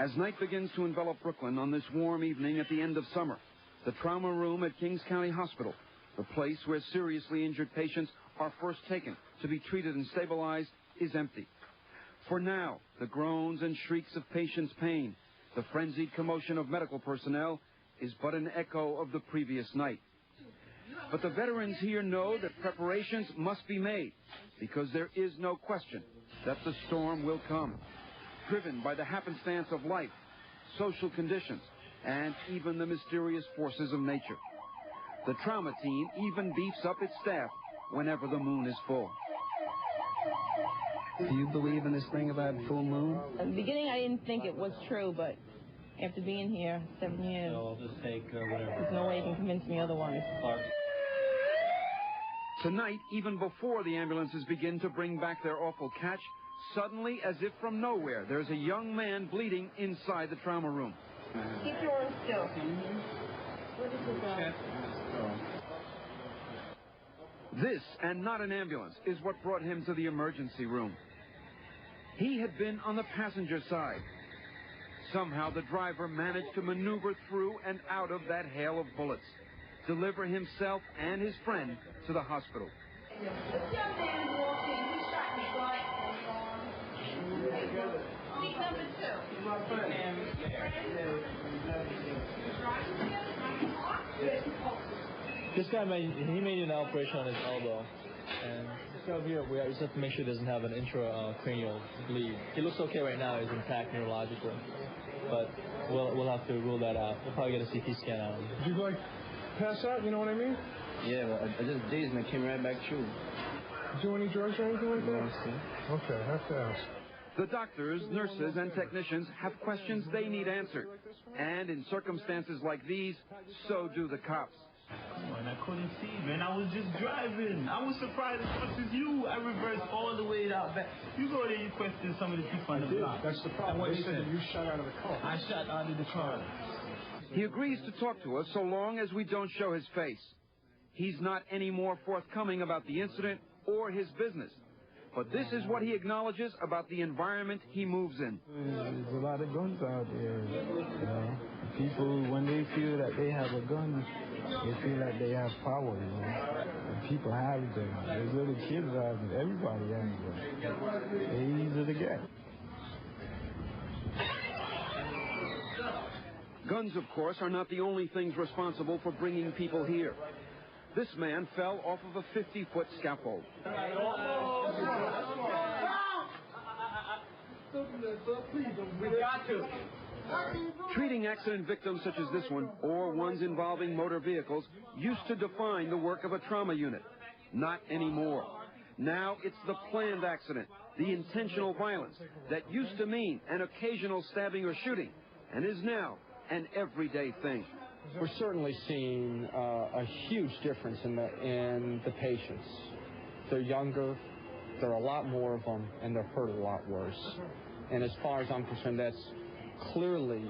As night begins to envelop Brooklyn on this warm evening at the end of summer, the trauma room at Kings County Hospital, the place where seriously injured patients are first taken to be treated and stabilized, is empty. For now, the groans and shrieks of patients' pain, the frenzied commotion of medical personnel, is but an echo of the previous night. But the veterans here know that preparations must be made, because there is no question that the storm will come, driven by the happenstance of life, social conditions, and even the mysterious forces of nature. The trauma team even beefs up its staff whenever the moon is full. Do you believe in this thing about full moon? In the beginning, I didn't think it was true, but after being here 7 years, so I'll just take whatever. There's no way you can convince me otherwise. Tonight, even before the ambulances begin to bring back their awful catch, suddenly, as if from nowhere, there's a young man bleeding inside the trauma room. Keep your arms still. What is it about? This, and not an ambulance, is what brought him to the emergency room. He had been on the passenger side. Somehow the driver managed to maneuver through and out of that hail of bullets, deliver himself and his friend to the hospital. This young man walked in, he shot me right on the arm. Seat number 2. This guy made an operation on his elbow, and this guy over here, we just have to make sure he doesn't have an intracranial bleed. He looks okay right now; he's intact neurologically, but we'll have to rule that out. We'll probably get a CT scan out of him. Did you like pass out? You know what I mean? Yeah, well, I just dazed and I came right back true. Do any drugs or anything like that? No, okay, I have to ask. The doctors, nurses, and technicians have questions they need answered. And in circumstances like these, so do the cops. And I couldn't see, man. I was just driving. I was surprised as much as you. I reversed all the way out back. You go there, you question some of the people on the block. That's the problem. They said that you shot out of the car. I shot out of the car. He agrees to talk to us so long as we don't show his face. He's not any more forthcoming about the incident or his business. But this is what he acknowledges about the environment he moves in. There's a lot of guns out there. You know? People, when they feel that they have a gun, they feel like they have power. You know? And people have them. There's little kids have them. Everybody has them. They're easy to get. Guns, of course, are not the only things responsible for bringing people here. This man fell off of a 50-foot scaffold. Treating accident victims such as this one, or ones involving motor vehicles, used to define the work of a trauma unit. Not anymore. Now it's the planned accident, the intentional violence, that used to mean an occasional stabbing or shooting, and is now an everyday thing. We're certainly seeing a huge difference in the patients. They're younger, there are a lot more of them, and they're hurt a lot worse. And as far as I'm concerned, that's clearly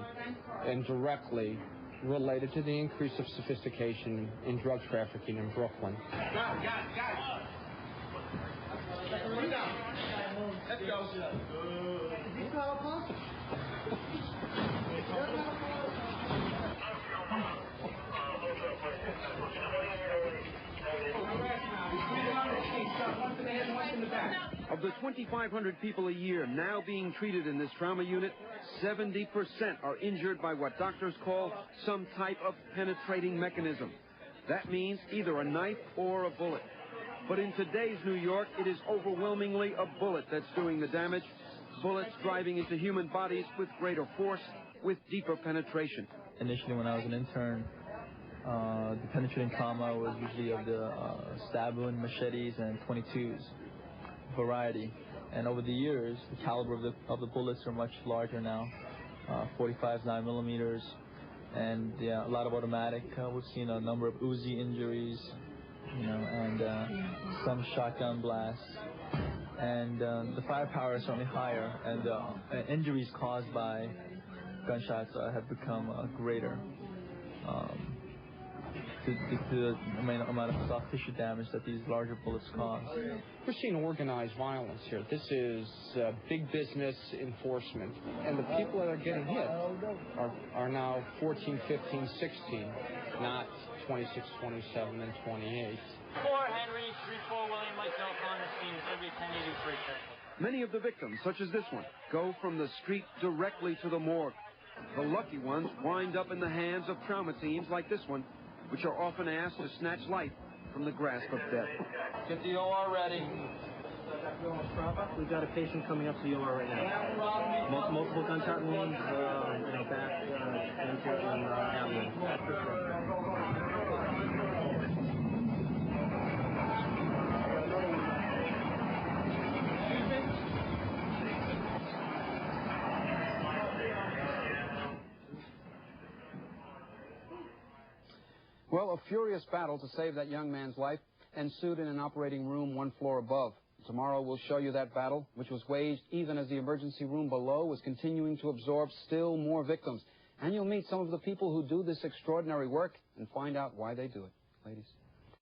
and directly related to the increase of sophistication in drug trafficking in Brooklyn. Got it. Let's Of the 2,500 people a year now being treated in this trauma unit, 70% are injured by what doctors call some type of penetrating mechanism. That means either a knife or a bullet. But in today's New York, it is overwhelmingly a bullet that's doing the damage. Bullets driving into human bodies with greater force, with deeper penetration. Initially, when I was an intern, the penetrating trauma was usually of the stab wound, machetes, and 22s variety. And over the years, the caliber of the bullets are much larger now. 45s, 9mm, and a lot of automatic. We've seen a number of Uzi injuries, and some shotgun blasts. And the firepower is certainly higher, and injuries caused by gunshots have become greater. due to the amount of soft tissue damage that these larger bullets cause. We're seeing organized violence here. This is big business enforcement. And the people that are getting hit are now 14, 15, 16, not 26, 27, and 28. 4 Henry, 3-4 William, myself on the scene, Survey 1083. Many of the victims, such as this one, go from the street directly to the morgue. The lucky ones wind up in the hands of trauma teams like this one, which are often asked to snatch life from the grasp of death. Get the OR ready. We've got a patient coming up to the OR right now. Multiple gunshot wounds, back, and abdomen. Well, a furious battle to save that young man's life ensued in an operating room 1 floor above. Tomorrow we'll show you that battle, which was waged even as the emergency room below was continuing to absorb still more victims. And you'll meet some of the people who do this extraordinary work and find out why they do it. Ladies.